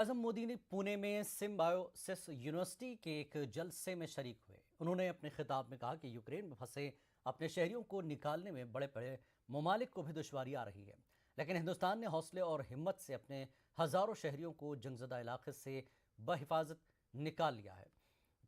आजम मोदी ने पुणे में symbiosis university के एक जलसे में शरीक हुए। उन्होंने अपने खिताब में कहा कि यूक्रेन में फंसे अपने शहरियों को निकालने में बड़े बड़े ममालिक को भी दुश्वारी आ रही है, लेकिन हिंदुस्तान ने हौसले और हिम्मत से अपने हजारों शहरियों को जंगजदा इलाके से बहिफाजत निकाल लिया है।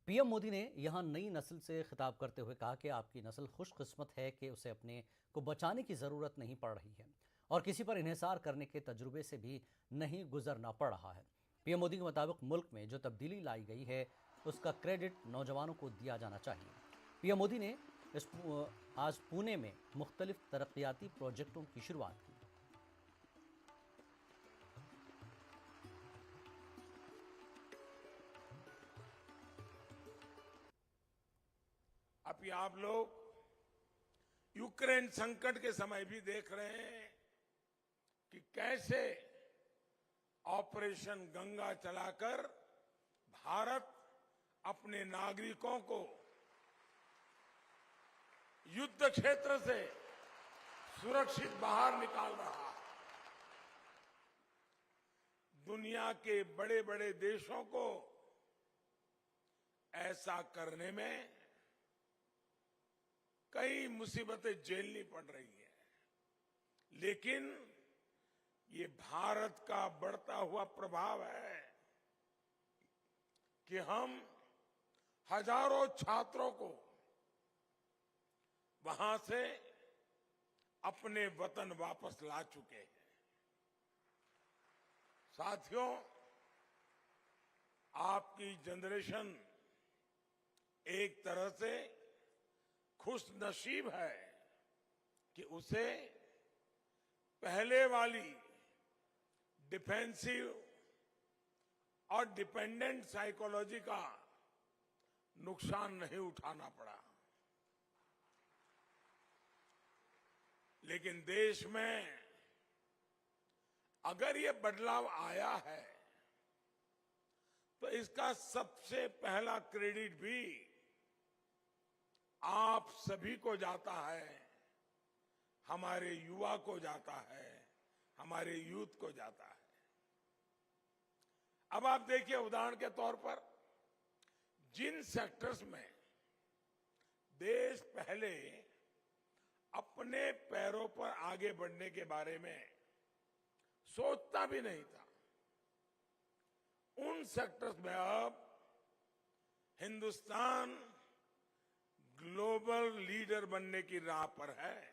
पीएम मोदी ने यहां नई नस्ल से खिताब करते हुए कहा कि आपकी नस्ल खुशकिस्मत है कि उसे अपने को बचाने की ज़रूरत नहीं पड़ रही है और किसी पर इन्हिसार करने के तजुर्बे से भी नहीं गुजरना पड़ रहा है। पीएम मोदी के मुताबिक मुल्क में जो तब्दीली लाई गई है उसका क्रेडिट नौजवानों को दिया जाना चाहिए। पीएम मोदी ने आज पुणे में मुख्तलिफ तरक्याती प्रोजेक्टों की शुरुआत की। अभी आप लोग यूक्रेन संकट के समय भी देख रहे हैं कि कैसे ऑपरेशन गंगा चलाकर भारत अपने नागरिकों को युद्ध क्षेत्र से सुरक्षित बाहर निकाल रहा है। दुनिया के बड़े बड़े देशों को ऐसा करने में कई मुसीबतें झेलनी पड़ रही हैं, लेकिन ये भारत का बढ़ता हुआ प्रभाव है कि हम हजारों छात्रों को वहां से अपने वतन वापस ला चुके हैं। साथियों, आपकी जनरेशन एक तरह से खुश नसीब है कि उसे पहले वाली डिफेंसिव और डिपेंडेंट साइकोलॉजी का नुकसान नहीं उठाना पड़ा। लेकिन देश में अगर ये बदलाव आया है तो इसका सबसे पहला क्रेडिट भी आप सभी को जाता है, हमारे युवा को जाता है, हमारे यूथ को जाता है। अब आप देखिए, उदाहरण के तौर पर जिन सेक्टर्स में देश पहले अपने पैरों पर आगे बढ़ने के बारे में सोचता भी नहीं था, उन सेक्टर्स में अब हिंदुस्तान ग्लोबल लीडर बनने की राह पर है।